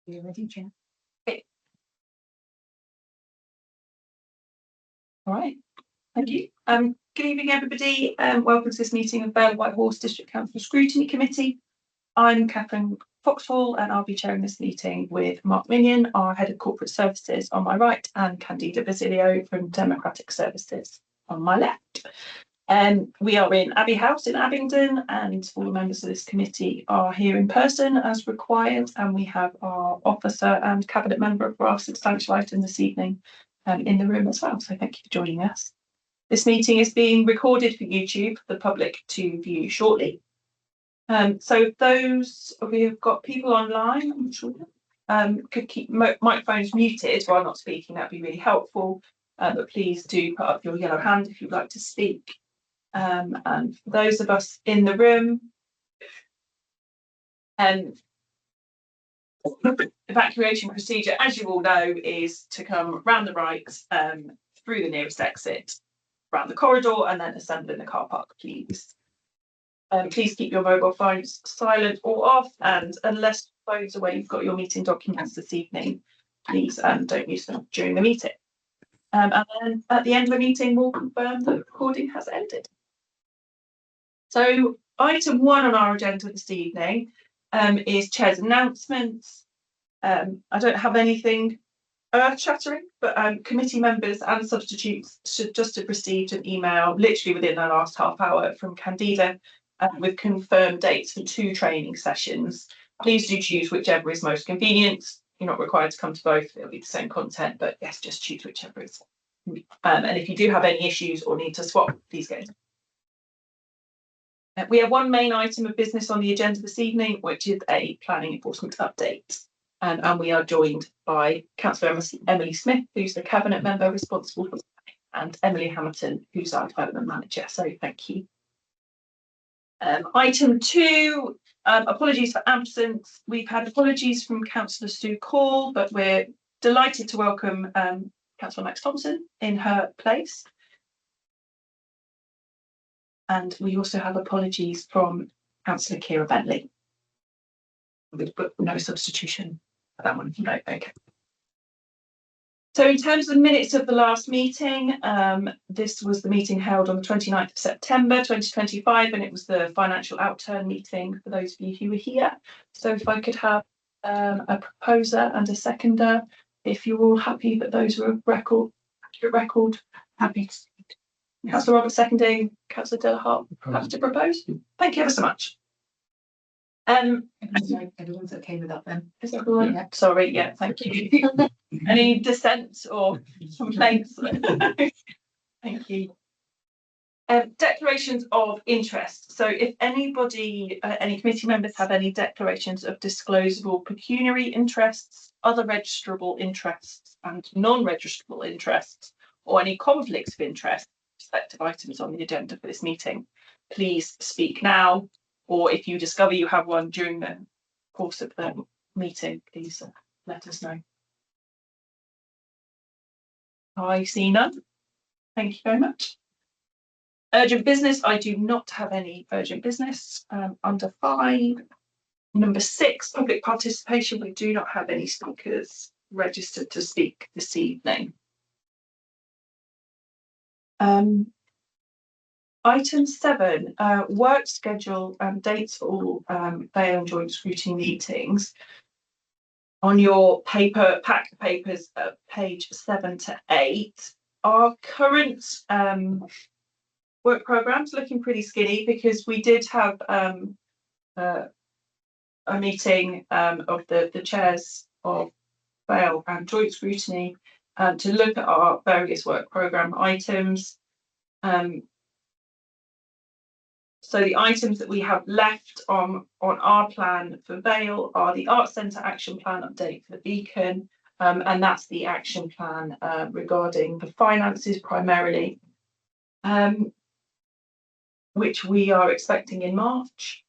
You're ready, Jen. Okay. All right, thank you. Good evening, everybody. Welcome to this meeting of Vale Whitehorse District Council Scrutiny Committee. I'm Catherine Foxhall and I'll be chairing this meeting with Mark Minion, our Head of Corporate Services on my right, and Candida Basilio from Democratic Services on my left. We are in Abbey House in Abingdon, and all the members of this committee are here in person as required, and we have our officer and cabinet member for our substantial item this evening in the room as well, so thank you for joining us. This meeting is being recorded for YouTube for the public to view shortly. So those of you who've got people online, I'm sure, could keep microphones muted while not speaking, that'd be really helpful, but please do put up your yellow hand if you'd like to speak. And for those of us in the room, evacuation procedure, as you all know, is to come round the right through the nearest exit, round the corridor, and then assemble in the car park, please. Please keep your mobile phones silent or off, and unless phones are where you've got your meeting documents this evening, please don't use them during the meeting. And then at the end of the meeting, we'll confirm that the recording has ended. So item 1 on our agenda this evening is Chair's announcements. I don't have anything earth-shattering, but committee members and substitutes should just have received an email literally within the last half hour from Candida with confirmed dates for 2 training sessions. Please do choose whichever is most convenient. You're not required to come to both, it'll be the same content, but yes, just choose whichever is. And if you do have any issues or need to swap, please go. We have one main item of business on the agenda this evening, which is a planning enforcement update. And we are joined by Councillor Emily Smith, who's the Cabinet member responsible for planning, and Emily Hamilton, who's our Development Manager. So thank you. Item 2, apologies for absence. We've had apologies from Councillor Sue Call, but we're delighted to welcome Councillor Max Thompson in her place. And we also have apologies from Councillor Kira Bentley. But no substitution for that one. No, okay. So in terms of the minutes of the last meeting, this was the meeting held on the 29th of September 2025, and it was the financial outturn meeting for those of you who were here. So if I could have a proposer and a seconder, if you're all happy that those were accurate record, happy to. Councillor Roberts seconding, Councillor Delahart happy to propose. Thank you ever so much. Everyone's okay with that then? Is that all right? Yeah. Sorry, yeah, thank you. Any dissent or complaints? Thank you. Declarations of interest. So if anybody, any committee members have any declarations of disclosable pecuniary interests, other registrable interests and non-registrable interests, or any conflicts of interest, respective items on the agenda for this meeting, please speak now, or if you discover you have one during the course of the meeting, please let us know. I see none. Thank you very much. Urgent business. I do not have any urgent business. Under 5. Number 6, public participation. We do not have any speakers registered to speak this evening. Item 7, work schedule and dates for all Vale joint scrutiny meetings. On your pack of papers, page 7 to 8, our current work programme's looking pretty skinny because we did have a meeting of the chairs of Vale and joint scrutiny to look at our various work programme items. So the items that we have left on our plan for Vale are the Arts Centre Action Plan update for the Beacon, and that's the action plan regarding the finances primarily, which we are expecting in March.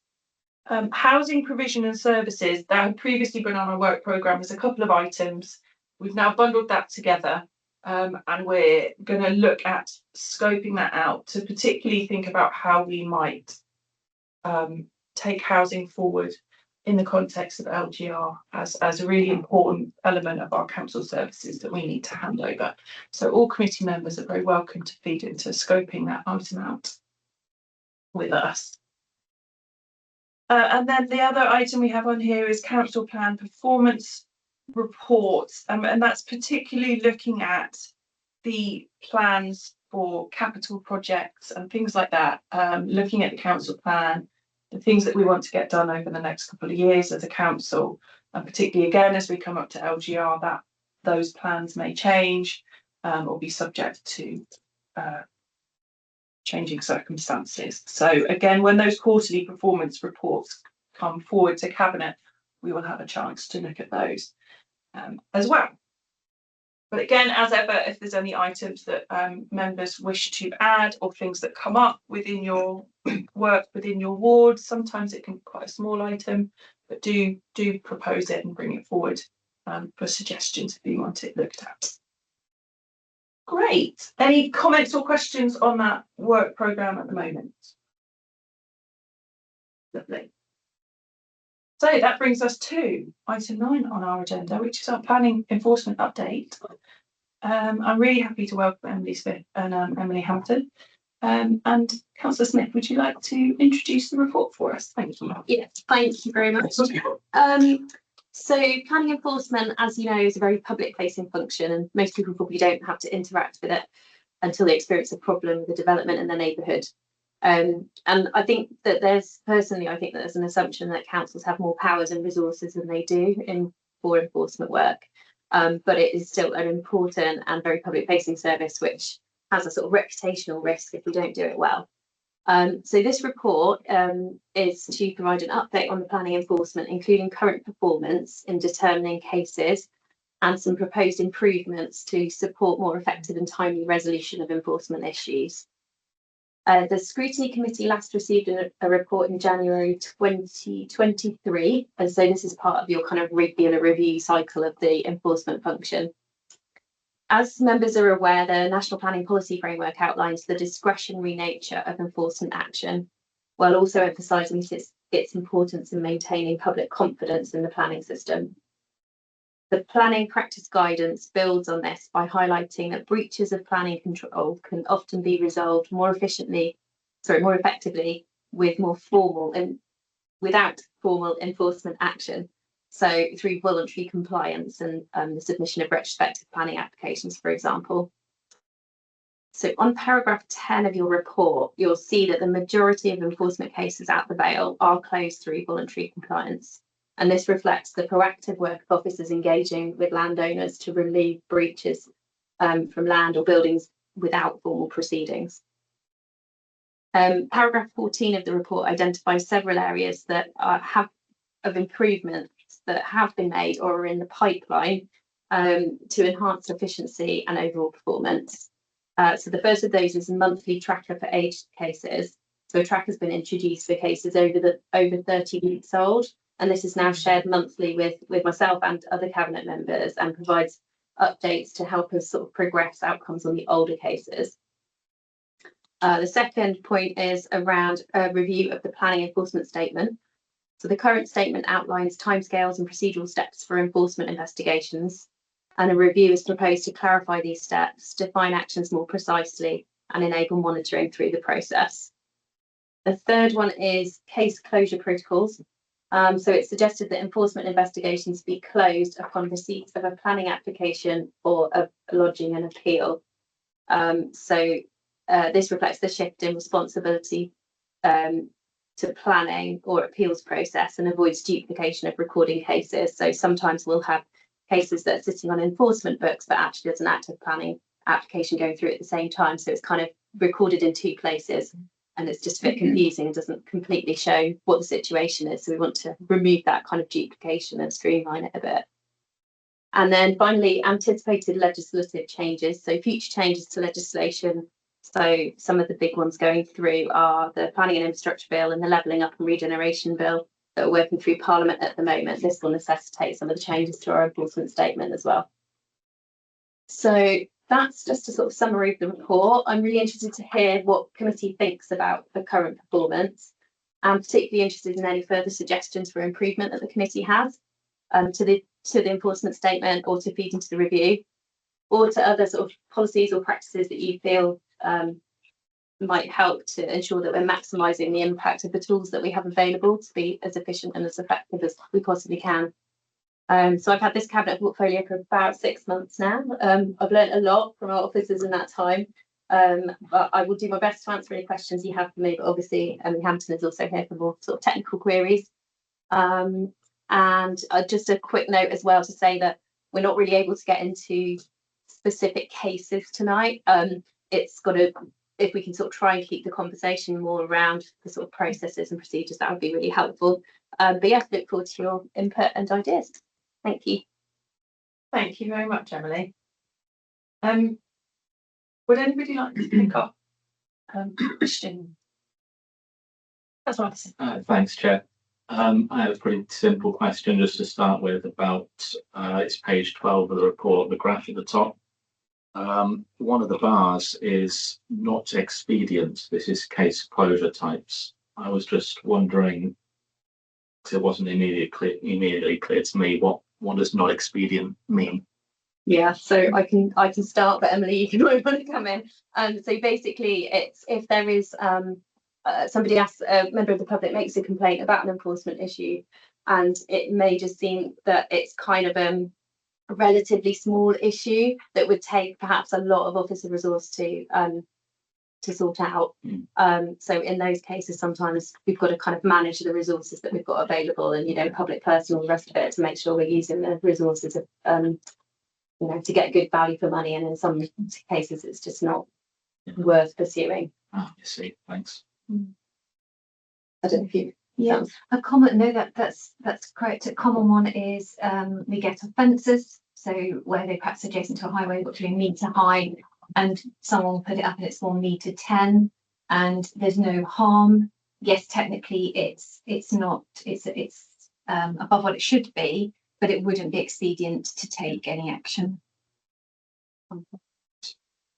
Housing provision and services, that had previously been on our work programme as a couple of items. We've now bundled that together. And we're going to look at scoping that out to particularly think about how we might take housing forward in the context of LGR as a really important element of our council services that we need to hand over. So all committee members are very welcome to feed into scoping that item out with us. And then the other item we have on here is council plan performance reports, and that's particularly looking at the plans for capital projects and things like that, looking at the council plan, the things that we want to get done over the next couple of years as a council, and particularly again as we come up to LGR, that those plans may change or be subject to changing circumstances. So again, when those quarterly performance reports come forward to Cabinet, we will have a chance to look at those as well. But again, as ever, if there's any items that members wish to add or things that come up within your work within your ward, sometimes it can be quite a small item, but do propose it and bring it forward for suggestions if you want it looked at. Great. Any comments or questions on that work programme at the moment? Lovely. So that brings us to item 9 on our agenda, which is our planning enforcement update. I'm really happy to welcome Emily Smith and Emily Hampton. And Councillor Smith, would you like to introduce the report for us? Thank you. Yes, thank you very much. So planning enforcement, as you know, is a very public facing function, and most people probably don't have to interact with it until they experience a problem with a development in their neighbourhood. And I think that there's an assumption that councils have more powers and resources than they do for enforcement work. But it is still an important and very public facing service, which has a sort of reputational risk if we don't do it well. So this report is to provide an update on the planning enforcement, including current performance in determining cases and some proposed improvements to support more effective and timely resolution of enforcement issues. The Scrutiny Committee last received a report in January 2023, and so this is part of your kind of regular review cycle of the enforcement function. As members are aware, the National Planning Policy Framework outlines the discretionary nature of enforcement action, while also emphasising its importance in maintaining public confidence in the planning system. The planning practice guidance builds on this by highlighting that breaches of planning control can often be resolved more effectively with without formal enforcement action. So through voluntary compliance and the submission of retrospective planning applications, for example. So on paragraph 10 of your report, you'll see that the majority of enforcement cases at the Vale are closed through voluntary compliance. And this reflects the proactive work of officers engaging with landowners to relieve breaches from land or buildings without formal proceedings. Paragraph 14 of the report identifies several areas that have improvements that have been made or are in the pipeline to enhance efficiency and overall performance. So the first of those is a monthly tracker for aged cases. So a tracker has been introduced for cases over 30 weeks old. And this is now shared monthly with myself and other Cabinet members and provides updates to help us sort of progress outcomes on the older cases. The second point is around a review of the planning enforcement statement. So the current statement outlines timescales and procedural steps for enforcement investigations, and a review is proposed to clarify these steps, define actions more precisely, and enable monitoring through the process. The third one is case closure protocols. So it's suggested that enforcement investigations be closed upon receipt of a planning application or of lodging an appeal. This reflects the shift in responsibility to planning or appeals process and avoids duplication of recording cases. So sometimes we'll have cases that are sitting on enforcement books, but actually there's an active planning application going through at the same time. So it's kind of recorded in two places. And it's just a bit confusing and doesn't completely show what the situation is. So we want to remove that kind of duplication and streamline it a bit. And then finally, anticipated legislative changes. So future changes to legislation. So some of the big ones going through are the Planning and Infrastructure Bill and the Levelling Up and Regeneration Bill that are working through Parliament at the moment. This will necessitate some of the changes to our enforcement statement as well. So that's just a sort of summary of the report. I'm really interested to hear what committee thinks about the current performance. and particularly interested in any further suggestions for improvement that the committee has to the enforcement statement, or to feed into the review, or to other sort of policies or practices that you feel might help to ensure that we're maximising the impact of the tools that we have available to be as efficient and as effective as we possibly can. So I've had this cabinet portfolio for about 6 months now. I've learned a lot from our officers in that time. But I will do my best to answer any questions you have for me. But obviously, Hampton is also here for more sort of technical queries. And just a quick note as well to say that we're not really able to get into specific cases tonight. It's got to, if we can sort of try and keep the conversation more around the sort of processes and procedures, that would be really helpful. But yes, look forward to your input and ideas. Thank you. Thank you very much, Emily. Would anybody like to pick up question? That's what I said. Thanks, Chair. I have a pretty simple question just to start with about it's page 12 of the report, the graph at the top. One of the bars is not expedient. This is case closure types. I was just wondering, because it wasn't immediately clear to me, what does not expedient mean? Yeah, so I can start, but Emily, you can always want to come in. So basically, it's if there is somebody asks, a member of the public makes a complaint about an enforcement issue, and it may just seem that it's kind of a relatively small issue that would take perhaps a lot of officer resource to sort out. So in those cases, sometimes we've got to kind of manage the resources that we've got available, and public personnel, the rest of it, to make sure we're using the resources to get good value for money. And in some cases, it's just not worth pursuing. I see. Thanks. I don't know if you. Yeah, a common, no, that's correct. A common one is we get offences, so where they perhaps adjacent to a highway, got to be a metre high, and someone put it up and it's 1 metre 10, and there's no harm. Yes, technically it's not, it's above what it should be, but it wouldn't be expedient to take any action.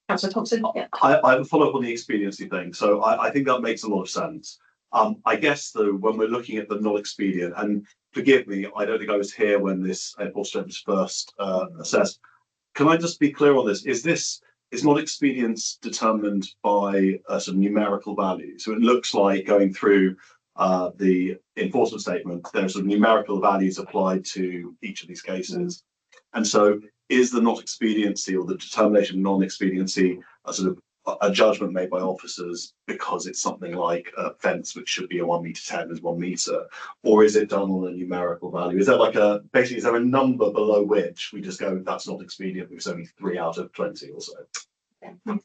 Councillor Thompson. Yeah. I have a follow up on the expediency thing. So I think that makes a lot of sense. I guess though, when we're looking at the non-expedient, and forgive me, I don't think I was here when this enforcement was first assessed. Can I just be clear on this? Is non-expedience determined by a sort of numerical value? So it looks like going through the enforcement statement, there's sort of numerical values applied to each of these cases. And so is the not expediency, or the determination of non-expediency, a sort of a judgment made by officers because it's something like a fence which should be a 1 metre 10 is 1 metre, or is it done on a numerical value? Is there like basically is there a number below which we just go, that's not expedient because only 3 out of 20 or so? No,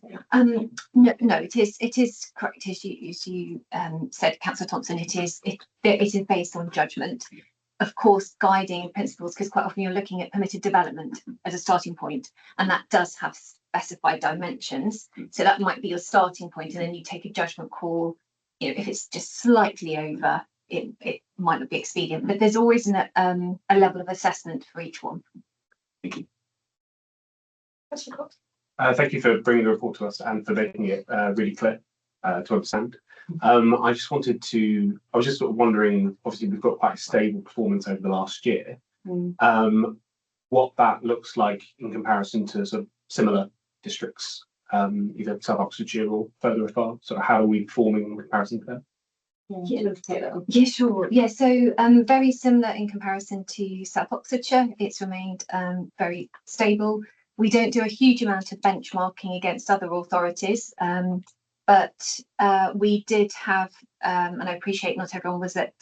it is correct, as you said, Councillor Thompson. It is based on judgment, of course, guiding principles, because quite often you're looking at permitted development as a starting point, and that does have specified dimensions. So that might be your starting point, and then you take a judgment call. If it's just slightly over, it might not be expedient, but there's always a level of assessment for each one. Thank you. Thank you for bringing the report to us and for making it really clear to understand. I was just sort of wondering, obviously we've got quite a stable performance over the last year, what that looks like in comparison to sort of similar districts, either South Oxfordshire or further afar. So how are we performing in comparison to them? Yeah, sure. Yeah, so very similar in comparison to South Oxfordshire. It's remained very stable. We don't do a huge amount of benchmarking against other authorities, but we did have, and I appreciate not everyone was at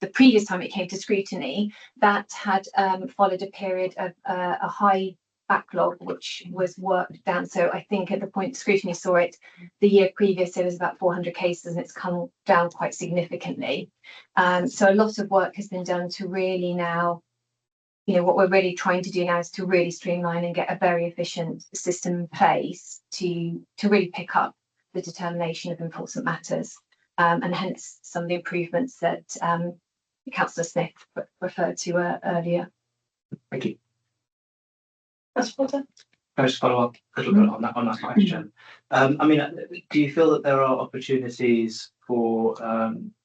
the previous time it came to scrutiny, that had followed a period of a high backlog, which was worked down. So I think at the point scrutiny saw it, the year previous, there was about 400 cases, and it's come down quite significantly. So a lot of work has been done to really now, what we're really trying to do now is to really streamline and get a very efficient system in place to really pick up the determination of enforcement matters, and hence some of the improvements that Councillor Smith referred to earlier. Thank you. Can I just follow up a little bit on that question? Do you feel that there are opportunities for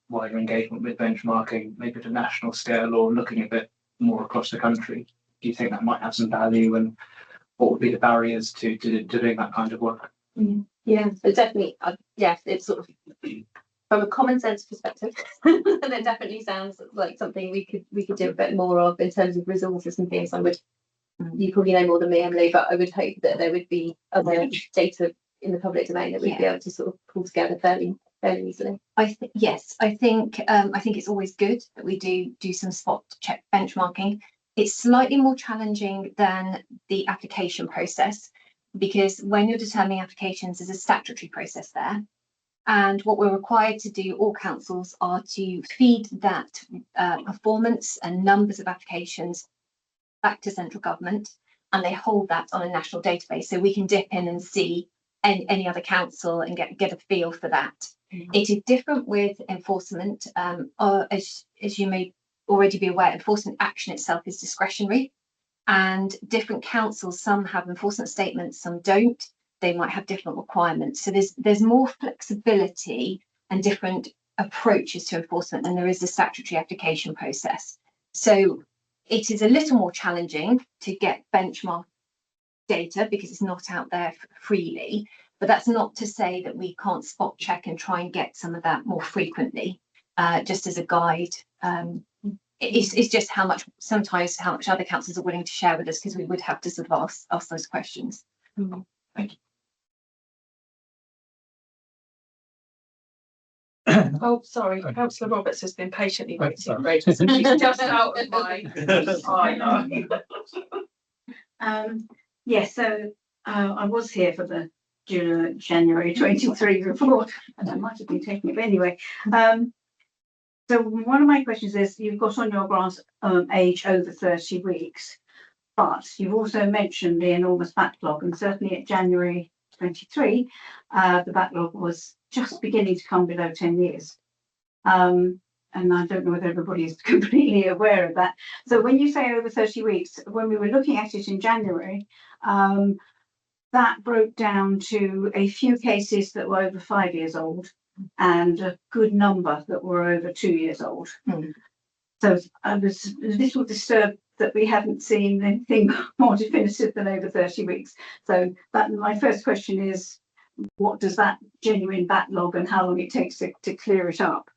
wider engagement with benchmarking, maybe at a national scale or looking a bit more across the country? Do you think that might have some value, and what would be the barriers to doing that kind of work? Yeah, so definitely, yeah, it's sort of from a common sense perspective, and it definitely sounds like something we could do a bit more of in terms of resources and things. You probably know more than me, Emily, but I would hope that there would be other data in the public domain that we'd be able to sort of pull together fairly easily. Yes, I think it's always good that we do some spot check benchmarking. It's slightly more challenging than the application process, because when you're determining applications, there's a statutory process there. And what we're required to do, all councils, are to feed that performance and numbers of applications back to central government, and they hold that on a national database, so we can dip in and see any other council and get a feel for that. It is different with enforcement. As you may already be aware, enforcement action itself is discretionary, and different councils, some have enforcement statements, some don't. They might have different requirements. So there's more flexibility and different approaches to enforcement than there is a statutory application process. So it is a little more challenging to get benchmark data because it's not out there freely. But that's not to say that we can't spot check and try and get some of that more frequently, just as a guide. It's just how much other councils are willing to share with us, because we would have to sort of ask those questions. Thank you. Oh, sorry, Councillor Roberts has been patiently waiting for ages. She's just out of my Yes, so I was here for the January 23 report, and I might have been taking it, but anyway. So one of my questions is, you've got on your grant age over 30 weeks, but you've also mentioned the enormous backlog, and certainly at January 23, the backlog was just beginning to come below 10 years. And I don't know whether everybody is completely aware of that. So when you say over 30 weeks, when we were looking at it in January, that broke down to a few cases that were over 5 years old and a good number that were over 2 years old. So I was a little disturbed that we hadn't seen anything more definitive than over 30 weeks. So my first question is, what does that genuine backlog and how long it takes to clear it up?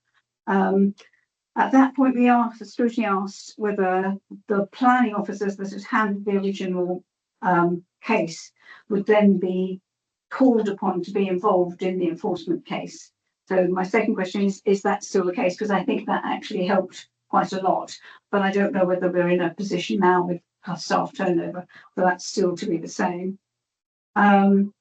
At that point, the scrutiny asked whether the planning officers that had handled the original case would then be called upon to be involved in the enforcement case. So my second question is that still the case? Because I think that actually helped quite a lot, but I don't know whether we're in a position now with our staff turnover, but that's still to be the same. And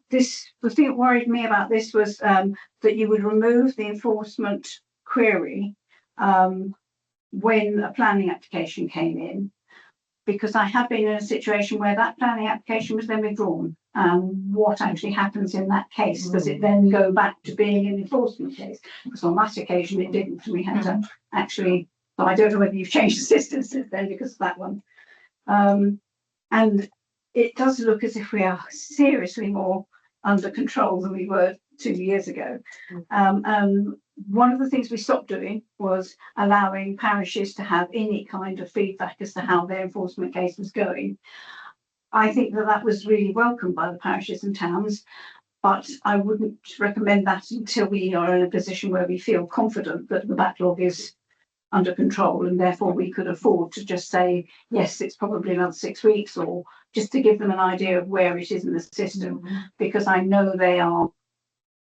the thing that worried me about this was that you would remove the enforcement query when a planning application came in, because I have been in a situation where that planning application was then withdrawn. What actually happens in that case? Does it then go back to being an enforcement case? Because on that occasion it didn't. We had to actually, so I don't know whether you've changed the system since then because of that one. And it does look as if we are seriously more under control than we were 2 years ago. One of the things we stopped doing was allowing parishes to have any kind of feedback as to how their enforcement case was going. I think that was really welcomed by the parishes and towns, but I wouldn't recommend that until we are in a position where we feel confident that the backlog is under control, and therefore we could afford to just say, yes, it's probably another 6 weeks, or just to give them an idea of where it is in the system, because I know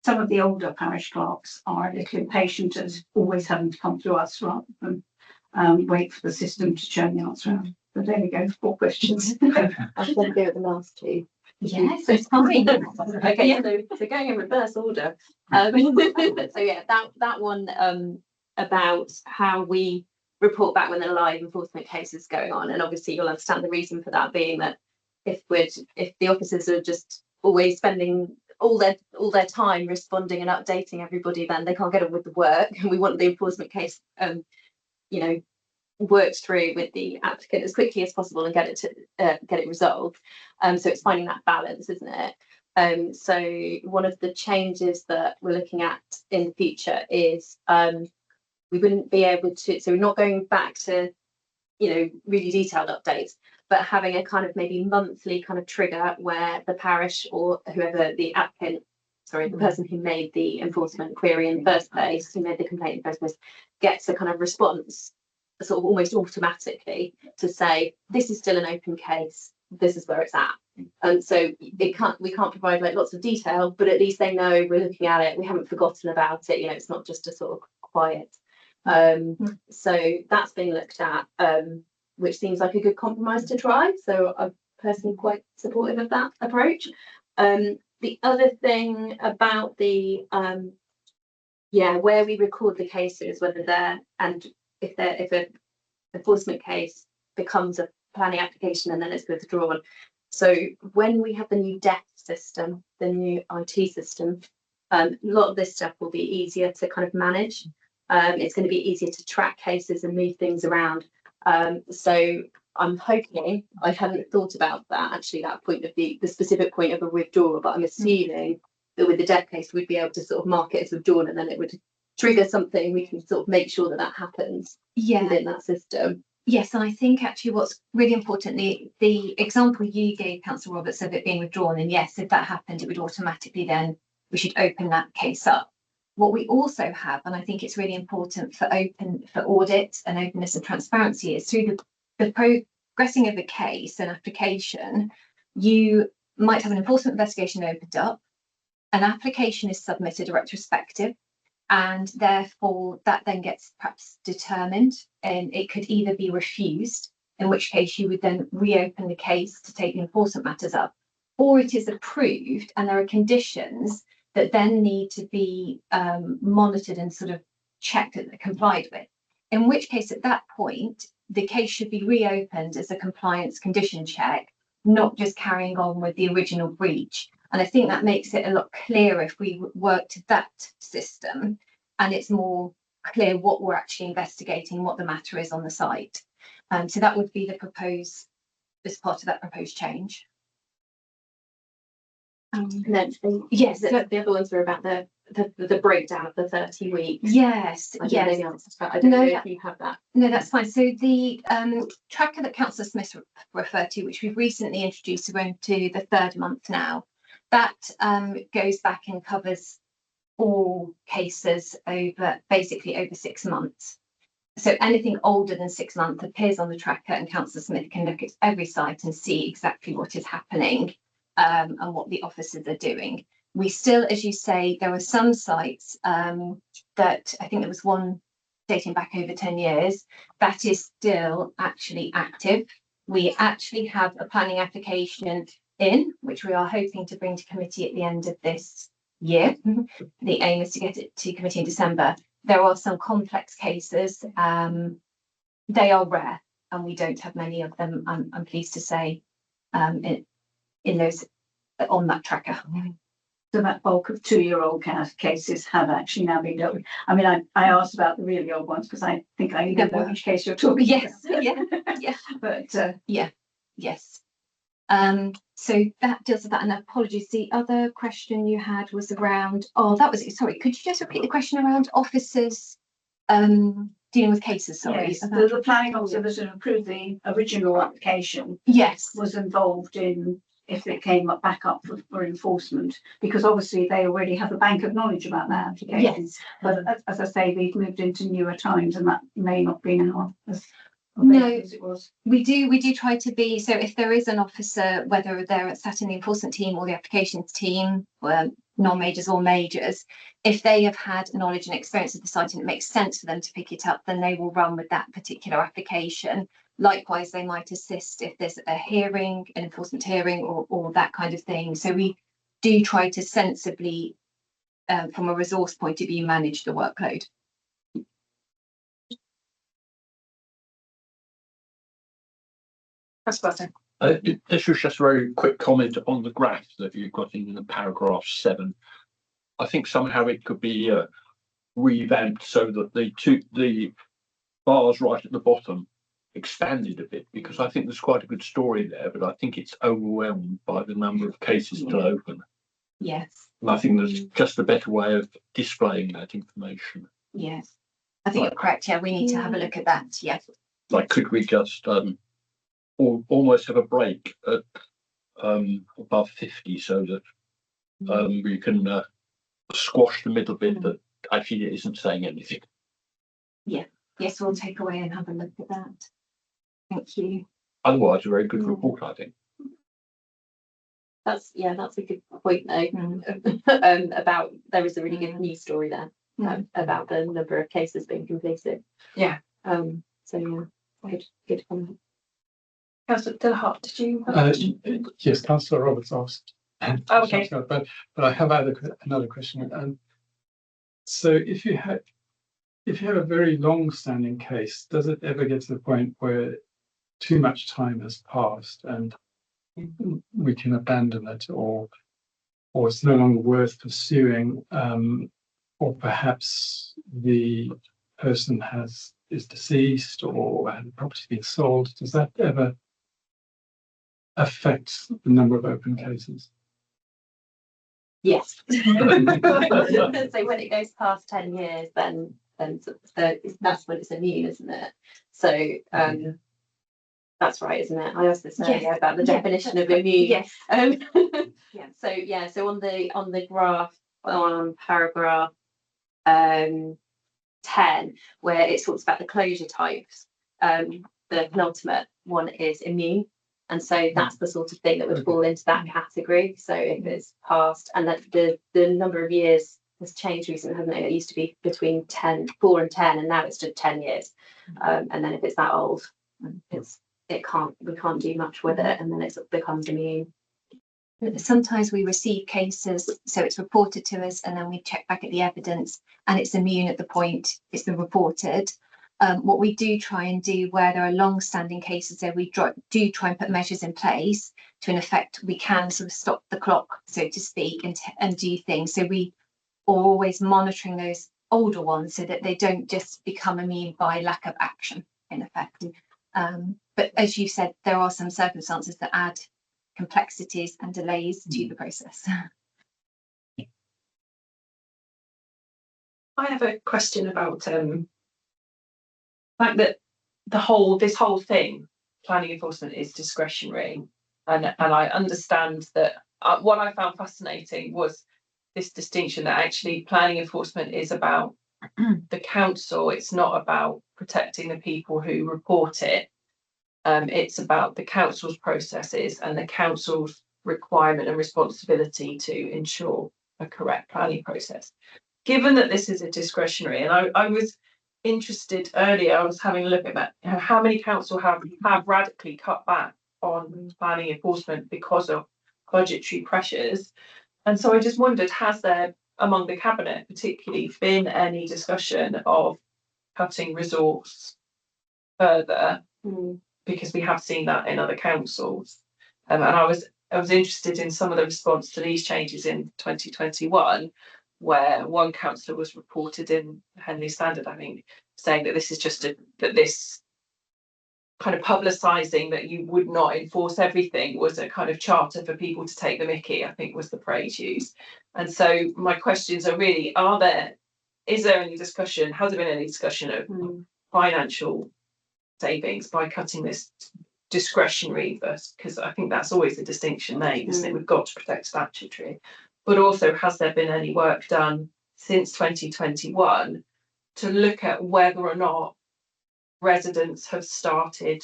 some of the older parish clerks are a little impatient at always having to come to us rather than wait for the system to churn the answer out. But there we go, 4 questions. I'll go with the last 2. Yes, it's fine. Okay, yeah. So going in reverse order. So yeah, that one about how we report back when there are live enforcement cases going on, and obviously you'll understand the reason for that being that if the officers are just always spending all their time responding and updating everybody, then they can't get on with the work, and we want the enforcement case worked through with the applicant as quickly as possible and get it resolved. So it's finding that balance, isn't it? So one of the changes that we're looking at in the future is we wouldn't be able to, so we're not going back to, really detailed updates, but having a kind of maybe monthly kind of trigger where the parish or whoever the applicant, the person who made the enforcement query in the first place, who made the complaint in the first place, gets a kind of response sort of almost automatically to say, this is still an open case, this is where it's at. And so we can't provide like lots of detail, but at least they know we're looking at it, we haven't forgotten about it, it's not just a sort of quiet. So that's being looked at, which seems like a good compromise to try. So I'm personally quite supportive of that approach. The other thing about the where we record the cases, whether they're, and if an enforcement case becomes a planning application and then it's withdrawn. So when we have the new DEF system, the new IT system, a lot of this stuff will be easier to kind of manage. It's going to be easier to track cases and move things around. So I'm hoping, I hadn't thought about that actually, that point of the specific point of a withdrawal, but I'm assuming that with the DEF case we'd be able to sort of mark it as withdrawn and then it would trigger something. We can sort of make sure that happens within that system. Yes, and I think actually what's really important, the example you gave, Councillor Roberts, of it being withdrawn, and yes, if that happened, it would automatically then, we should open that case up. What we also have, and I think it's really important for audit and openness and transparency, is through the progressing of a case and application, you might have an enforcement investigation opened up, an application is submitted, a retrospective, and therefore that then gets perhaps determined, and it could either be refused, in which case you would then reopen the case to take the enforcement matters up, or it is approved and there are conditions that then need to be monitored and sort of checked that they're complied with, in which case at that point the case should be reopened as a compliance condition check, not just carrying on with the original breach. And I think that makes it a lot clearer if we work to that system, and it's more clear what we're actually investigating, what the matter is on the site. So that would be the proposed, as part of that proposed change. And then yes, the other ones were about the breakdown of the 30 weeks. Yes, I don't know the answer to that. I don't know if you have that. No, that's fine. So the tracker that Councillor Smith referred to, which we've recently introduced, we're into the 3rd month now, that goes back and covers all cases basically over 6 months. So anything older than 6 months appears on the tracker, and Councillor Smith can look at every site and see exactly what is happening and what the officers are doing. We still, as you say, there are some sites that I think there was one dating back over 10 years that is still actually active. We actually have a planning application in, which we are hoping to bring to committee at the end of this year. The aim is to get it to committee in December. There are some complex cases. They are rare, and we don't have many of them, I'm pleased to say, in those on that tracker. So that bulk of 2-year-old cases have actually now been dealt with. I mean, I asked about the really old ones because I think I know which case you're talking about. Yes, But yes. So that does that, and apologies, the other question you had was around, that was it, sorry, could you just repeat the question around officers dealing with cases? Sorry. Yes, the planning officer that approved the original application was involved in if it came back up for enforcement, because obviously they already have a bank of knowledge about that application. But as I say, they've moved into newer times, and that may not be now as as it was. We do try to be, so if there is an officer, whether they're sat in the enforcement team or the applications team, non-majors or majors, if they have had knowledge and experience of the site and it makes sense for them to pick it up, then they will run with that particular application. Likewise, they might assist if there's a hearing, an enforcement hearing, or that kind of thing. So we do try to sensibly, from a resource point of view, manage the workload. This was just a very quick comment on the graph that you've got in the paragraph 7. I think somehow it could be revamped so that the bars right at the bottom expanded a bit, because I think there's quite a good story there, but I think it's overwhelmed by the number of cases still open. Yes, And I think there's just a better way of displaying that information. yes. I think you're correct. Yeah, we need to have a look at that. Yeah. Like, could we just almost have a break at above 50 so that we can squash the middle bit that actually isn't saying anything. Yes, we'll take away and have a look at that. Thank you. Otherwise, a very good report, I think. That's a good point though. About there is a really good news story there about the number of cases being completed. Yeah. So yeah, good comment. Councillor Dillahart, did you? Yes, Councillor Roberts asked. Oh, okay. But I have another question. So if you have a very long-standing case, does it ever get to the point where too much time has passed and we can abandon it, or it's no longer worth pursuing, or perhaps the person is deceased or had the property been sold? Does that ever affect the number of open cases? Yes. So when it goes past 10 years, then that's when it's immune, isn't it? So that's right, isn't it? I asked this earlier about the definition of immune. Yes. So on the graph on paragraph 10, where it talks about the closure types, the penultimate one is immune. And so that's the sort of thing that would fall into that category. So if it's past, and that the number of years has changed recently, hasn't it? It used to be between 4 and 10, and now it's just 10 years. And then if it's that old, we can't do much with it, and then it becomes immune. Sometimes we receive cases, so it's reported to us, and then we check back at the evidence, and it's immune at the point it's been reported. What we do try and do where there are long-standing cases, there we do try and put measures in place to, in effect, we can sort of stop the clock, so to speak, and do things. So we are always monitoring those older ones so that they don't just become immune by lack of action, in effect. But as you said, there are some circumstances that add complexities and delays to the process. I have a question about the fact that this whole thing, planning enforcement, is discretionary, and I understand that. What I found fascinating was this distinction that actually planning enforcement is about the council. It's not about protecting the people who report it. It's about the council's processes and the council's requirement and responsibility to ensure a correct planning process. Given that this is a discretionary, and I was interested earlier, I was having a look at that, how many councils have radically cut back on planning enforcement because of budgetary pressures. And so I just wondered, has there, among the cabinet particularly, been any discussion of cutting resource further? Because we have seen that in other councils. And I was interested in some of the response to these changes in 2021, where one councillor was reported in Henley Standard, I think, saying that this is just that this kind of publicising that you would not enforce everything was a kind of charter for people to take the mickey, I think was the phrase used. And so my questions are really, is there any discussion, has there been any discussion of financial savings by cutting this discretionary versus, because I think that's always the distinction made, isn't it? We've got to protect statutory, but also has there been any work done since 2021 to look at whether or not residents have started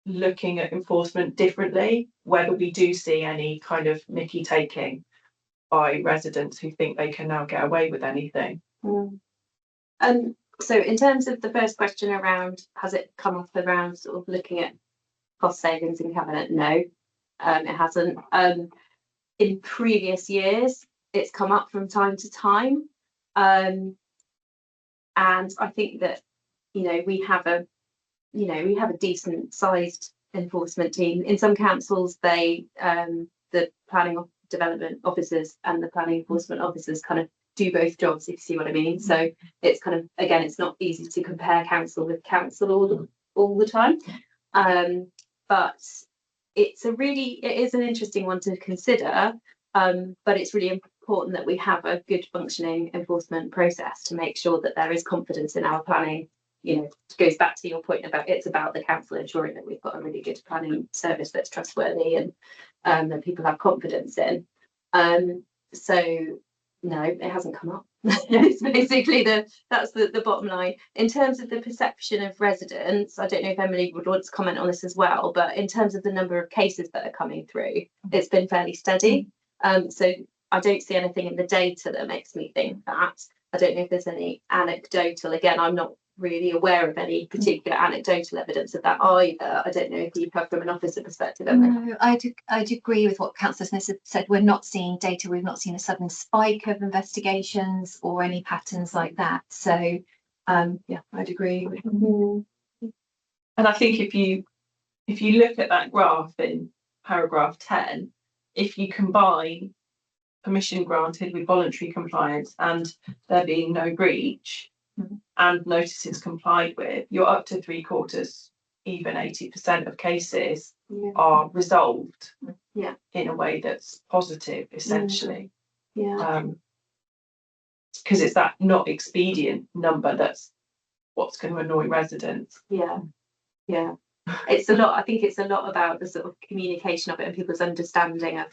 looking at enforcement differently, whether we do see any kind of mickey taking by residents who think they can now get away with anything? So in terms of the first question around, has it come up around sort of looking at cost savings in cabinet? No, it hasn't. In previous years, it's come up from time to time. And I think that, we have a decent sized enforcement team. In some councils, the planning development officers and the planning enforcement officers kind of do both jobs, if you see what I mean. So it's kind of, again, it's not easy to compare council with council all the time. But it is an interesting one to consider, But it's really important that we have a good functioning enforcement process to make sure that there is confidence in our planning. You know, it goes back to your point about it's about the council ensuring that we've got a really good planning service that's trustworthy and that people have confidence in. So no, it hasn't come up. It's basically that's the bottom line. In terms of the perception of residents, I don't know if Emily would want to comment on this as well, but in terms of the number of cases that are coming through, it's been fairly steady. So I don't see anything in the data that makes me think that. I don't know if there's any anecdotal, again, I'm not really aware of any particular anecdotal evidence of that either. I don't know if you've heard from an officer perspective. No, I'd agree with what Councillor Smith said. We're not seeing data. We've not seen a sudden spike of investigations or any patterns like that. So, yeah, I'd agree. And I think if you look at that graph in paragraph 10, if you combine permission granted with voluntary compliance and there being no breach and notices complied with, you're up to 3/4, even 80% of cases are resolved in a way that's positive, essentially. Because it's that not expedient number that's what's going to annoy residents. It's a lot. I think it's a lot about the sort of communication of it and people's understanding of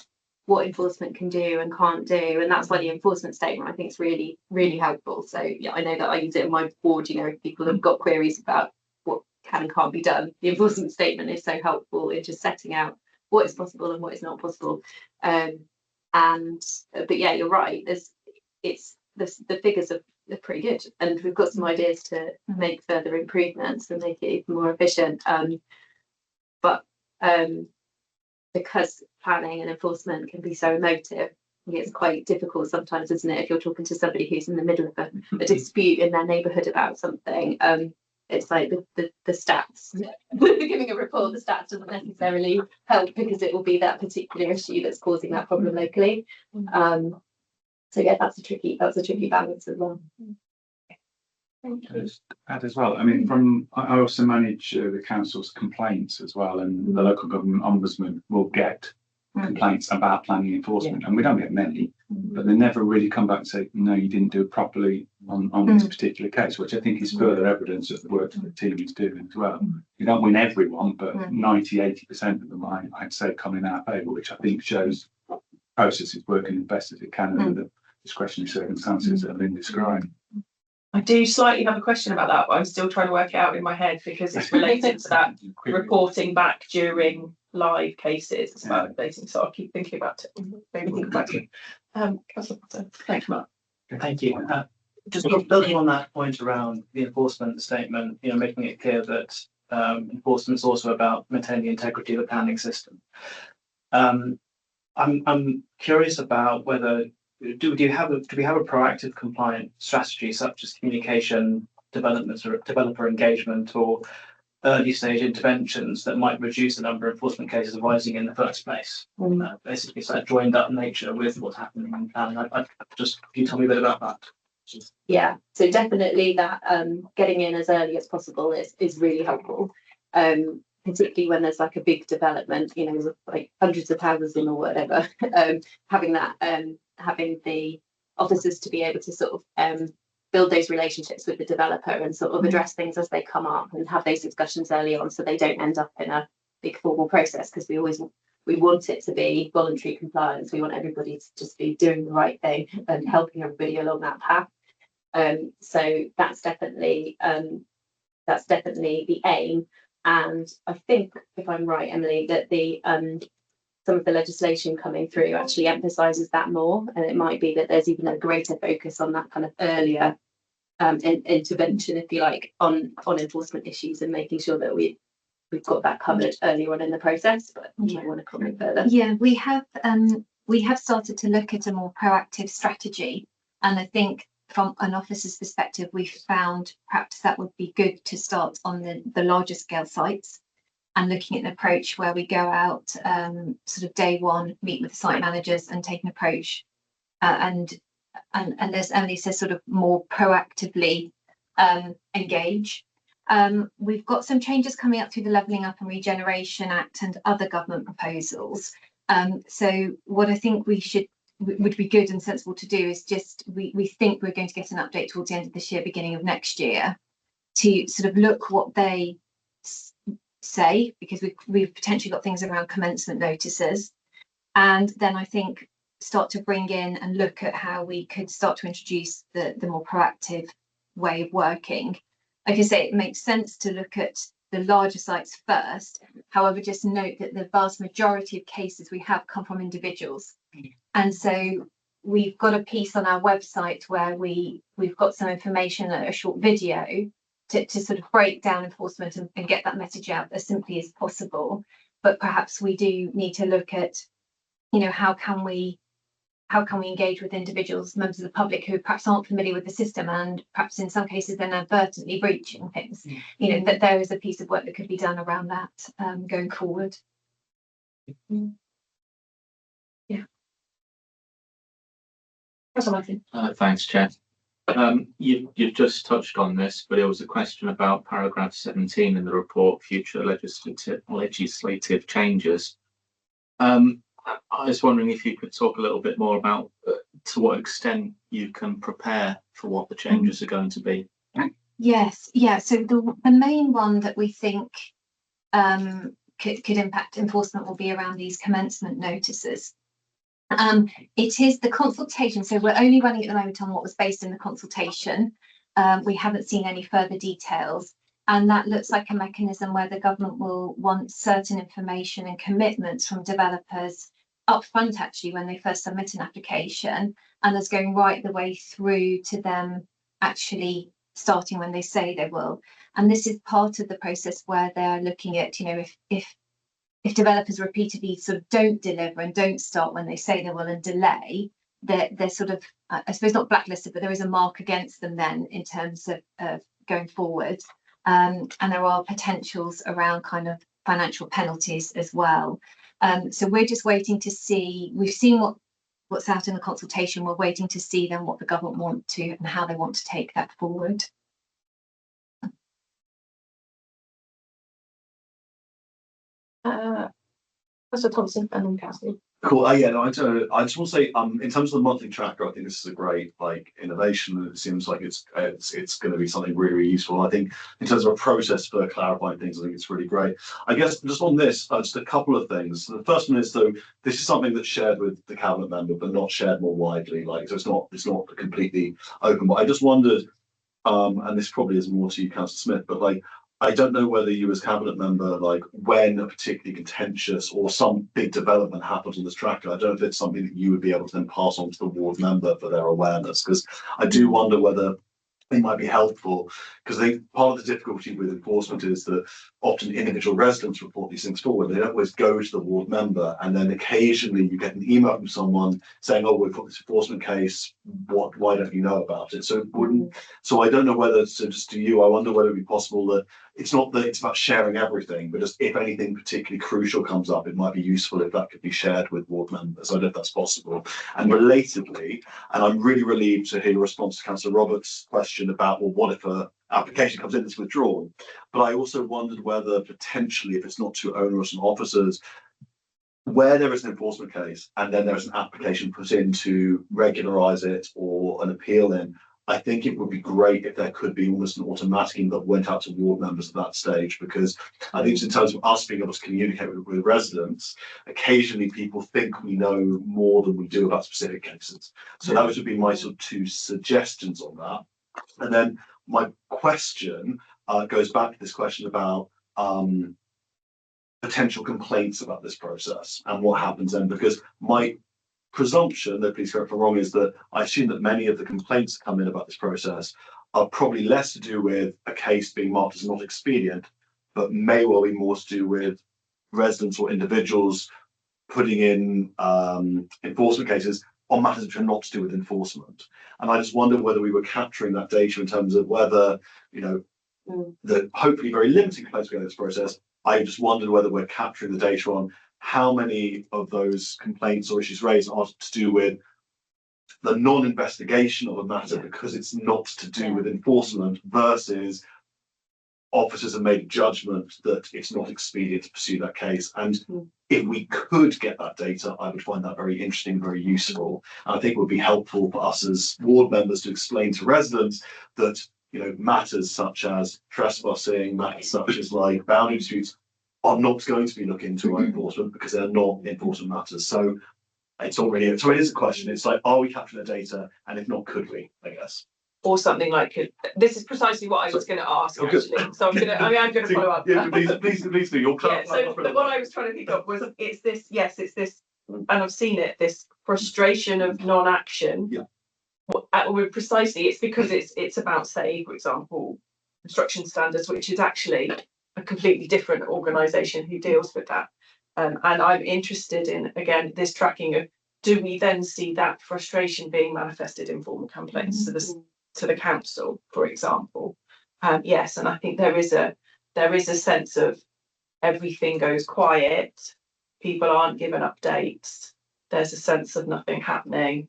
what enforcement can do and can't do, and that's why the enforcement statement I think is really, really helpful. So yeah, I know that I use it in my board. You know, if people have got queries about what can and can't be done, the enforcement statement is so helpful in just setting out what is possible and what is not possible. But yeah, you're right. The figures are pretty good, and we've got some ideas to make further improvements and make it even more efficient. Because planning and enforcement can be so emotive, it's quite difficult sometimes, isn't it? If you're talking to somebody who's in the middle of a dispute in their neighbourhood about something, it's like the stats. Giving a report, the stats doesn't necessarily help because it will be that particular issue that's causing that problem locally. So yeah, that's a tricky balance as well. Just add as well. I mean, I also manage the council's complaints as well, and the local government ombudsman will get complaints about planning enforcement, and we don't get many, but they never really come back and say, no, you didn't do it properly on this particular case, which I think is further evidence of the work that the team is doing as well. You don't win everyone, but 90–80% of them, I'd say, come in our favour, which I think shows the process is working as best as it can under the discretionary circumstances that have been described. I do slightly have a question about that, but I'm still trying to work it out in my head because it's related to that reporting back during live cases. It's about updating, so I'll keep thinking about it. Maybe think about it. Councillor Potter. Thank you, Mark. Thank you. Just building on that point around the enforcement statement, you know, making it clear that enforcement is also about maintaining the integrity of the planning system. I'm curious about whether do we have a proactive compliant strategy such as communication development or developer engagement or early stage interventions that might reduce the number of enforcement cases arising in the first place? Basically, it's that joined up nature with what's happening in planning. Can you tell me a bit about that? Yeah, so definitely that getting in as early as possible is really helpful. Particularly when there's like a big development, you know, like hundreds of houses in or whatever, having the officers to be able to sort of build those relationships with the developer and sort of address things as they come up and have those discussions early on so they don't end up in a big formal process, because we want it to be voluntary compliance. We want everybody to just be doing the right thing and helping everybody along that path. So that's definitely the aim. And I think, if I'm right, Emily, that the some of the legislation coming through actually emphasises that more, and it might be that there's even a greater focus on that kind of earlier intervention, if you like, on enforcement issues and making sure that we've got that covered earlier on in the process. But you might want to comment further. Yeah, we have started to look at a more proactive strategy, and I think from an officer's perspective, we found perhaps that would be good to start on the larger scale sites and looking at an approach where we go out sort of day one, meet with the site managers and take an approach and as Emily says, sort of more proactively engage. We've got some changes coming up through the Levelling Up and Regeneration Act and other government proposals, So what I think would be good and sensible to do is just, we think we're going to get an update towards the end of this year, beginning of next year, to sort of look what they say, because we've potentially got things around commencement notices. And then I think start to bring in and look at how we could start to introduce the more proactive way of working. Like I say, it makes sense to look at the larger sites first. However, just note that the vast majority of cases we have come from individuals. And so we've got a piece on our website where we've got some information, a short video to sort of break down enforcement and get that message out as simply as possible. But perhaps we do need to look at, you know, how can we engage with individuals, members of the public who perhaps aren't familiar with the system, and perhaps in some cases then inadvertently breaching things. You know, that there is a piece of work that could be done around that going forward. Yeah. Martin. Thanks, Chair. You've just touched on this, but it was a question about paragraph 17 in the report, future legislative changes. I was wondering if you could talk a little bit more about to what extent you can prepare for what the changes are going to be. Yes, yeah. So the main one that we think could impact enforcement will be around these commencement notices. It is the consultation, so we're only running at the moment on what was based in the consultation. We haven't seen any further details, and that looks like a mechanism where the government will want certain information and commitments from developers up front, actually, when they first submit an application, and that's going right the way through to them actually starting when they say they will. And this is part of the process where they're looking at, you know, if developers repeatedly sort of don't deliver and don't start when they say they will and delay, they're sort of, I suppose, not blacklisted, but there is a mark against them then in terms of going forward. And there are potentials around kind of financial penalties as well. So we're just waiting to see, we've seen what's out in the consultation, we're waiting to see then what the government want to and how they want to take that forward. Professor Thompson and then Cassie. Cool. Yeah, no, I just want to say, in terms of the monthly tracker, I think this is a great innovation. It seems like it's going to be something really, really useful. I think in terms of a process for clarifying things, I think it's really great. I guess just on this, just a couple of things. The first one is, though, this is something that's shared with the cabinet member, but not shared more widely. So it's not completely open. But I just wondered, and this probably is more to you, Councillor Smith, but I don't know whether you as cabinet member, when a particularly contentious or some big development happens on this tracker, I don't know if it's something that you would be able to then pass on to the ward member for their awareness, because I do wonder whether it might be helpful, because part of the difficulty with enforcement is that often individual residents report these things forward. They don't always go to the ward member, and then occasionally you get an email from someone saying, "Oh, we've got this enforcement case. Why don't you know about it?" So it wouldn't. So I don't know whether. So just to you, I wonder whether it would be possible that it's not that it's about sharing everything, but just if anything particularly crucial comes up, it might be useful if that could be shared with ward members. I don't know if that's possible. And relatedly, and I'm really relieved to hear your response to Councillor Roberts' question about, well, what if an application comes in that's withdrawn? But I also wondered whether potentially, if it's not too onerous on officers, where there is an enforcement case and then there is an application put in to regularise it or an appeal in, I think it would be great if there could be almost an automatic that went out to ward members at that stage, because I think in terms of us being able to communicate with residents, occasionally people think we know more than we do about specific cases. So those would be my sort of two suggestions on that. And then my question goes back to this question about potential complaints about this process and what happens then, because my presumption, though please correct me if I'm wrong, is that I assume that many of the complaints that come in about this process are probably less to do with a case being marked as not expedient, but may well be more to do with residents or individuals putting in enforcement cases on matters which are not to do with enforcement. And I just wonder whether we were capturing that data in terms of whether, the hopefully very limited complaints we get in this process. I just wondered whether we're capturing the data on how many of those complaints or issues raised are to do with the non-investigation of a matter because it's not to do with enforcement versus officers have made a judgment that it's not expedient to pursue that case. And if we could get that data, I would find that very interesting, very useful. And I think it would be helpful for us as ward members to explain to residents that, you know, matters such as trespassing, matters such as like boundary disputes are not going to be looked into by enforcement because they're not enforcement matters. So it's not really, so it is a question. It's like, are we capturing the data? And if not, could we, I guess? Or something like this is precisely what I was going to ask actually. So I'm going to follow up. Yeah, please do your Yeah, so what I was trying to think of was it's this, and I've seen it, this frustration of non-action. Yeah. Precisely, it's because it's about, say, for example, construction standards, which is actually a completely different organisation who deals with that. And I'm interested in, again, this tracking of, do we then see that frustration being manifested in formal complaints to the council, for example? Yes, and I think there is a sense of everything goes quiet, people aren't given updates, there's a sense of nothing happening.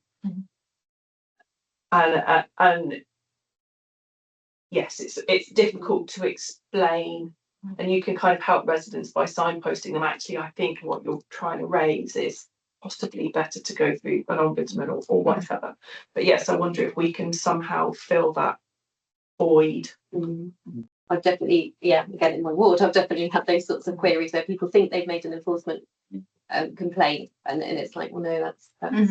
And yes, it's difficult to explain, and you can kind of help residents by signposting them. Actually, I think what you're trying to raise is possibly better to go through an ombudsman or whatever. But yes, I wonder if we can somehow fill that void. I've definitely, again in my ward, I've definitely had those sorts of queries where people think they've made an enforcement complaint, and it's like, well, no, that's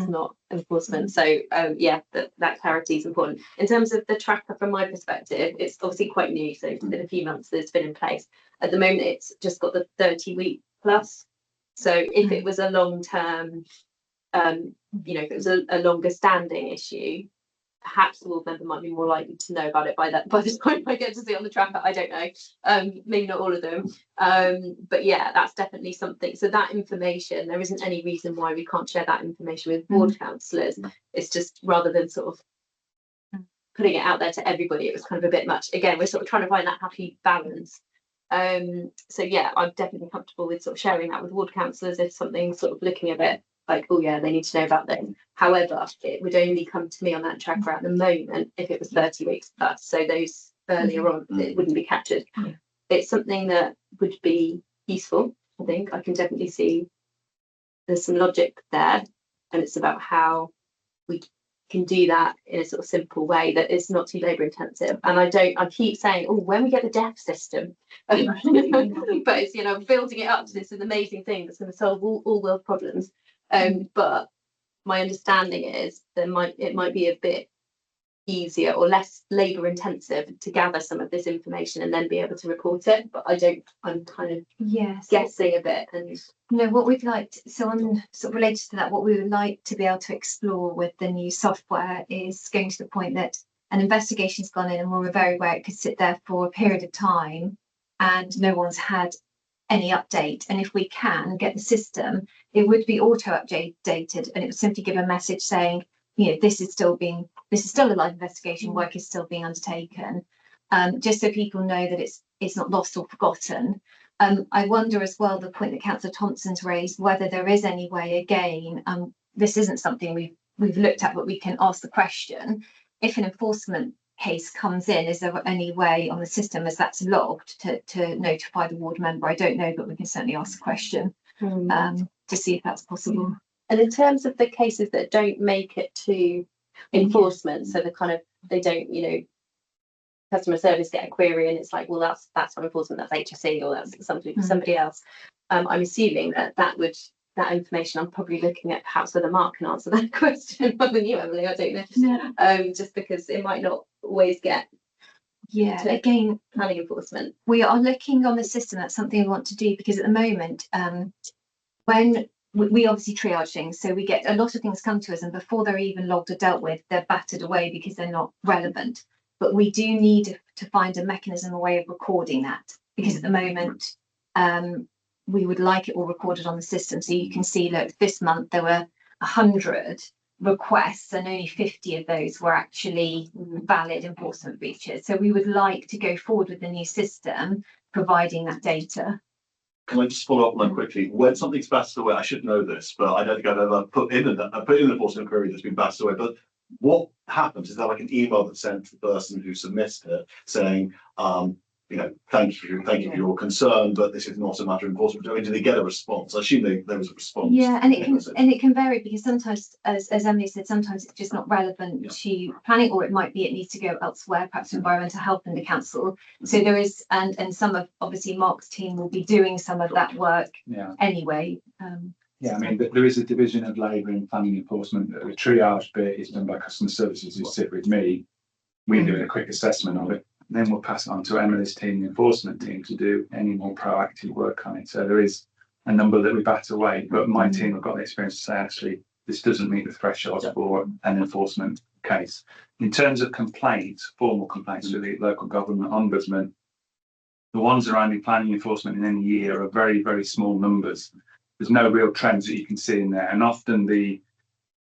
not enforcement. So that clarity is important. In terms of the tracker, from my perspective, it's obviously quite new, so it's been a few months that it's been in place. At the moment, it's just got the 30-week plus. So if it was a long-term, if it was a longer standing issue, perhaps the ward member might be more likely to know about it by the time I get to see on the tracker. I don't know, maybe not all of them, but yeah, that's definitely something. So that information, there isn't any reason why we can't share that information with ward councillors. It's just, rather than sort of putting it out there to everybody, it was kind of a bit much. Again, we're sort of trying to find that happy balance. So yeah, I'm definitely comfortable with sort of sharing that with ward councillors if something's sort of looking a bit like, oh yeah, they need to know about this. However, it would only come to me on that tracker at the moment if it was 30 weeks plus. So those earlier on, it wouldn't be captured. It's something that would be useful, I think. I can definitely see there's some logic there, and it's about how we can do that in a sort of simple way that is not too labour intensive. And I keep saying, oh, when we get the DEF system, but it's, building it up to this is an amazing thing that's going to solve all world problems. But my understanding is it might be a bit easier or less labour intensive to gather some of this information and then be able to report it. But I'm kind of guessing a bit. And no, what we'd like to, so on sort of related to that, what we would like to be able to explore with the new software is going to the point that an investigation's gone in and we're very aware it could sit there for a period of time and no one's had any update. And if we can get the system, it would be auto updated, and it would simply give a message saying, this is still a live investigation, work is still being undertaken, just so people know that it's not lost or forgotten. I wonder as well, the point that Councillor Thompson's raised, whether there is any way, again, this isn't something we've looked at, but we can ask the question, if an enforcement case comes in, is there any way on the system as that's logged to notify the ward member? I don't know, but we can certainly ask the question to see if that's possible. And in terms of the cases that don't make it to enforcement, so they don't, customer service get a query and it's like, well, that's not enforcement, that's HSE or that's something for somebody else. I'm assuming that information, I'm probably looking at perhaps whether Mark can answer that question more than you, Emily. I don't know. Just because it might not always get again, planning enforcement. We are looking on the system. That's something we want to do, because at the moment, when we obviously triage things, so we get a lot of things come to us, and before they're even logged or dealt with, they're battered away because they're not relevant. But we do need to find a mechanism, a way of recording that, because at the moment, we would like it all recorded on the system. So you can see, look, this month there were 100 requests and only 50 of those were actually valid enforcement breaches. So we would like to go forward with the new system, providing that data. Can I just follow up on that quickly? When something's battered away, I should know this, but I don't think I've ever put in an enforcement query that's been battered away. But what happens? Is there like an email that's sent to the person who submits it saying, thank you for your concern, but this is not a matter of enforcement. I mean, did they get a response? I assume there was a response. Yeah, and it can vary because sometimes, as Emily said, sometimes it's just not relevant to planning, or it might be it needs to go elsewhere, perhaps to environmental health and the council. So there is, and some of obviously Mark's team will be doing some of that work anyway. Yeah, I mean, there is a division of labour in planning enforcement. The triage bit is done by customer services who sit with me. We do a quick assessment of it. Then we'll pass it on to Emily's team, the enforcement team, to do any more proactive work on it. So there is a number that we bat away, but my team have got the experience to say, actually, this doesn't meet the thresholds for an enforcement case. In terms of complaints, formal complaints to the local government ombudsman, the ones around in planning enforcement in any year are very, very small numbers. There's no real trends that you can see in there. And often the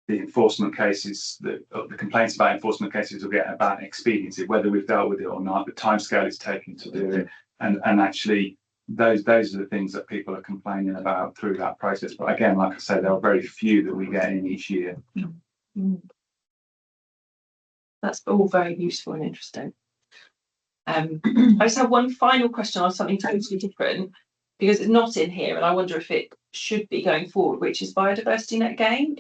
enforcement cases, the complaints about enforcement cases will get about expediency, whether we've dealt with it or not, the timescale it's taken to do it. And actually, those are the things that people are complaining about through that process. But again, like I said, there are very few that we get in each year. That's all very useful and interesting. I just have one final question on something totally different, because it's not in here, and I wonder if it should be going forward, which is biodiversity net gain.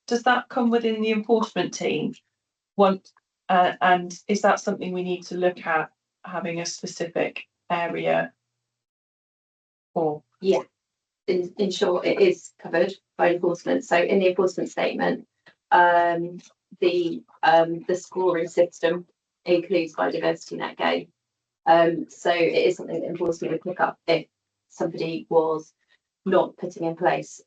Does that come within the enforcement team? And is that something we need to look at having a specific area for? Yeah, in short, it is covered by enforcement. So in the enforcement statement, the scoring system includes biodiversity net gain. So it is something that enforcement would pick up if somebody was not putting in place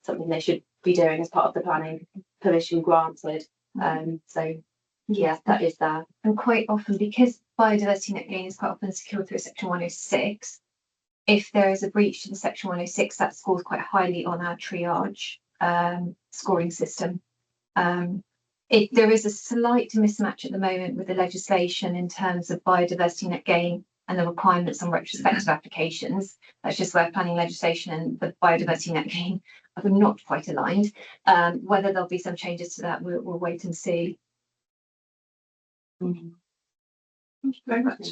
something they should be doing as part of the planning permission granted. So yeah, that is there. And quite often, because biodiversity net gain is quite often secured through Section 106, if there is a breach to the Section 106, that scores quite highly on our triage scoring system. There is a slight mismatch at the moment with the legislation in terms of biodiversity net gain and the requirements on retrospective applications. That's just where planning legislation and the biodiversity net gain are not quite aligned. Whether there'll be some changes to that, we'll wait and see. Thank you very much.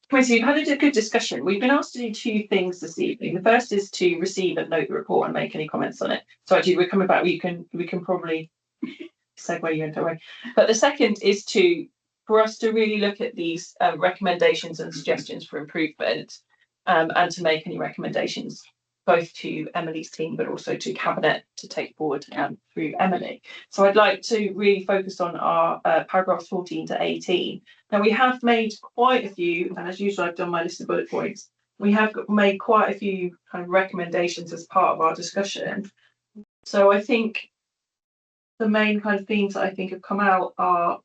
Committee, we've had a good discussion. We've been asked to do two things this evening. The first is to receive and note the report and make any comments on it. So actually, we're coming back. We can probably segue you into a way. But the second is for us to really look at these recommendations and suggestions for improvement, and to make any recommendations both to Emily's team but also to Cabinet to take forward through Emily. So I'd like to really focus on our paragraphs 14 to 18. Now we have made quite a few, and as usual I've done my list of bullet points. We have made quite a few kind of recommendations as part of our discussion. So I think the main kind of themes that I think have come out are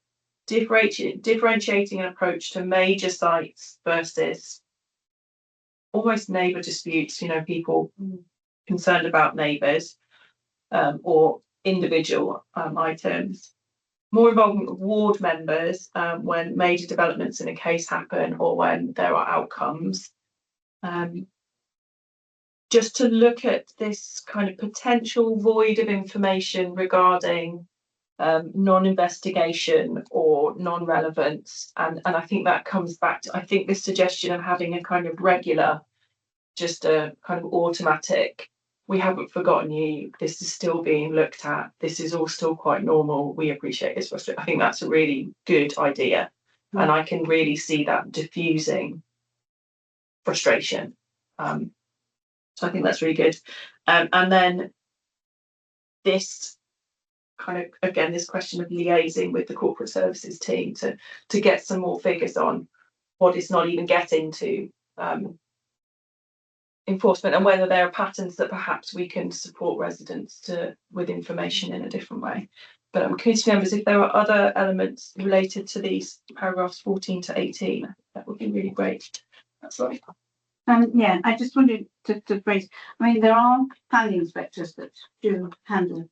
differentiating an approach to major sites versus almost neighbour disputes, people concerned about neighbours or individual items. More involvement of ward members when major developments in a case happen or when there are outcomes. Just to look at this kind of potential void of information regarding non-investigation or non-relevance, and I think that comes back to, I think, this suggestion of having a kind of regular, just a kind of automatic, we haven't forgotten you, this is still being looked at, this is all still quite normal, we appreciate this frustration. I think that's a really good idea, and I can really see that diffusing frustration. So I think that's really good. And then this kind of, again, this question of liaising with the corporate services team to get some more figures on what it's not even getting to enforcement, and whether there are patterns that perhaps we can support residents with information in a different way. But committee members, if there are other elements related to these paragraphs 14 to 18, that would be really great. That's right. Yeah, I just wanted to phrase, I mean, there are planning inspectors that do handle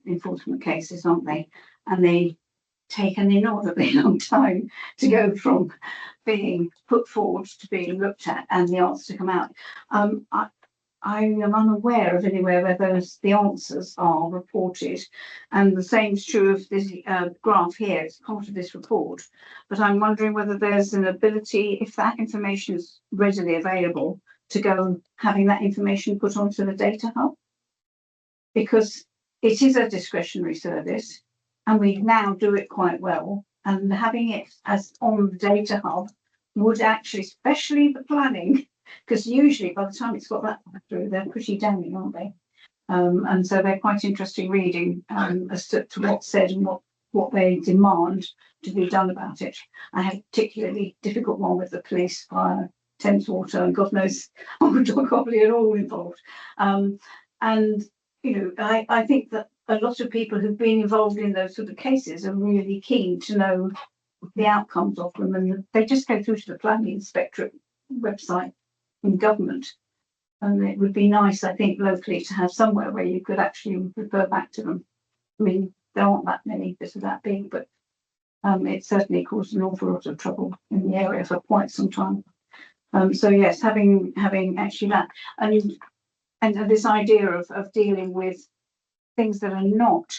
enforcement cases, aren't they? And they take an inordinately long time to go from being put forward to being looked at and the answer to come out. I am unaware of anywhere where the answers are reported, and the same is true of this graph here. It's part of this report, but I'm wondering whether there's an ability, if that information is readily available, to go having that information put onto the data hub, because it is a discretionary service, and we now do it quite well. And having it as on the data hub would actually, especially the planning, because usually by the time it's got that through, they're pretty damning, aren't they? And so they're quite interesting reading as to what's said and what they demand to be done about it. I had a particularly difficult one with the police, fire, Thames Water, and God knows, probably at all involved. And you know, I think that a lot of people who've been involved in those sort of cases are really keen to know the outcomes of them, and they just go through to the planning inspectorate website in government. And it would be nice, I think, locally to have somewhere where you could actually refer back to them. I mean, there aren't that many, this is that big, but it certainly caused an awful lot of trouble in the area for quite some time. So yes, having actually that, and this idea of dealing with things that are not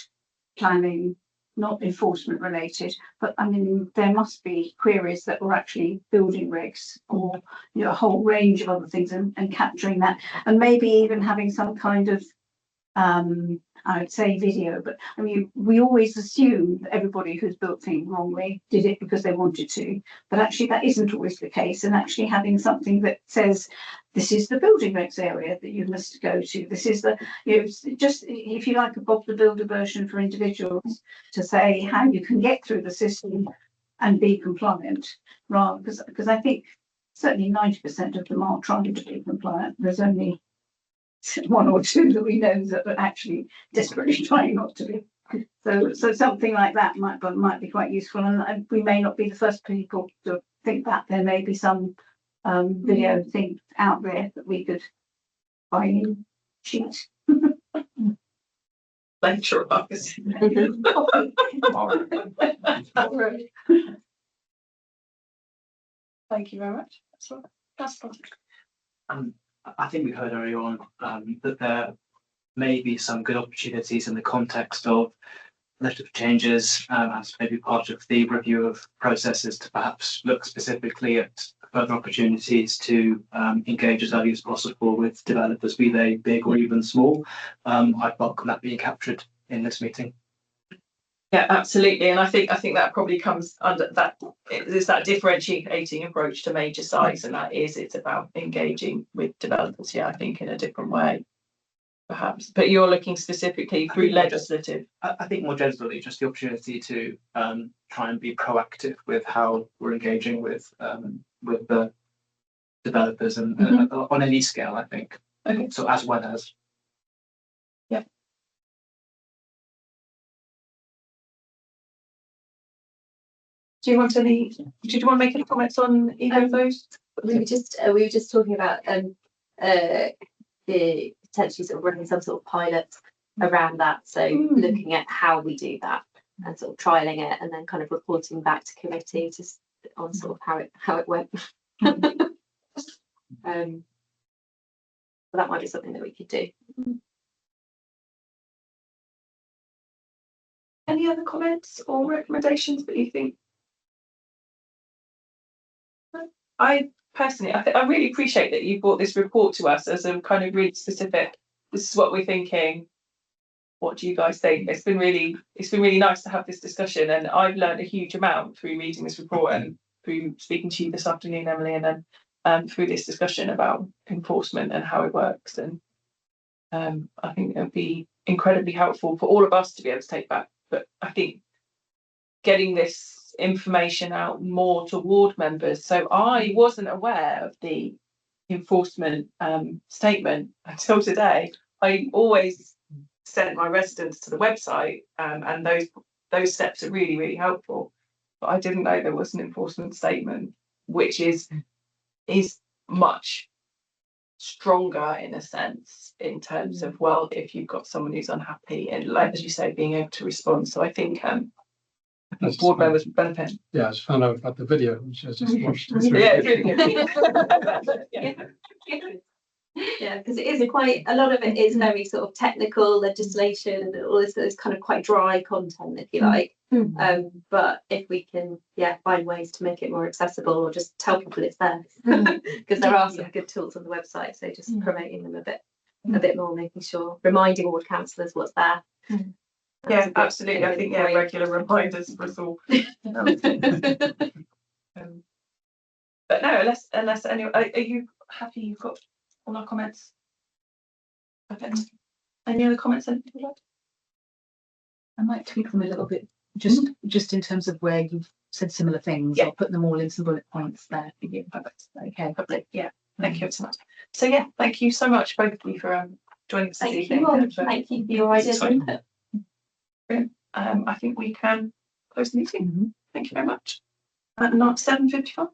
planning, not enforcement related, but I mean, there must be queries that were actually building regs or, you know, a whole range of other things, and capturing that, and maybe even having some kind of I would say video, but I mean, we always assume that everybody who's built things wrongly did it because they wanted to, but actually that isn't always the case. And actually having something that says, this is the building regs area that you must go to. This is the, you know, just if you like a Bob the Builder version for individuals to say how you can get through the system and be compliant, rather, because I think certainly 90% of them are trying to be compliant. There's only one or two that we know that are actually desperately trying not to be. So something like that might be quite useful, and we may not be the first people to think that. There may be some video thing out there that we could buy in cheat. Later on. Thank you very much. That's fine. I think we heard earlier on that there may be some good opportunities in the context of legislative changes as maybe part of the review of processes to perhaps look specifically at further opportunities to engage as early as possible with developers, be they big or even small. I'd welcome that being captured in this meeting. Yeah, absolutely, and I think that probably comes under that. There's that differentiating approach to major sites, and that is it's about engaging with developers. Yeah, I think in a different way, perhaps. But you're looking specifically through legislative. I think more generally, just the opportunity to try and be proactive with how we're engaging with the developers and on any scale. I think. Okay. So as well as. Yeah. Did you want to make any comments on either of those? We were just talking about the potentially sort of running some sort of pilot around that. So looking at how we do that and sort of trialing it, and then kind of reporting back to committee just on sort of how it went. So that might be something that we could do. Any other comments or recommendations that you think? I personally, I really appreciate that you brought this report to us as a kind of really specific. This is what we're thinking. What do you guys think? It's been really nice to have this discussion, and I've learned a huge amount through reading this report and through speaking to you this afternoon, Emily, and then through this discussion about enforcement and how it works. And I think it would be incredibly helpful for all of us to be able to take back. But I think getting this information out more to ward members. So I wasn't aware of the enforcement statement until today. I always sent my residents to the website, and those steps are really, really helpful. But I didn't know there was an enforcement statement, which is much stronger in a sense in terms of, well, if you've got someone who's unhappy, and like as you say, being able to respond. So I think board members would benefit. Yeah, I just found out about the video, which I just watched. It's Yeah, really it's really good. Yeah. Yeah, because it is quite a lot of it is very sort of technical legislation and all this kind of quite dry content, if you like. But if we can, find ways to make it more accessible or just tell people it's there, because there are some good tools on the website. So just promoting them a bit more, making sure, reminding ward councillors what's there. Yeah, absolutely. I think regular reminders for us all. But no, unless anyone, are you happy? You've got all our comments. Okay. Any other comments? I might tweak them a little bit, just in terms of where you've said similar things. I'll put them all in some bullet points there for you. Perfect. Okay, lovely. Yeah, thank you so much. So thank you so much both of you for joining us this evening. Thank you for your ideas and input. Brilliant. I think we can close the meeting. Thank you very much. At 7:55.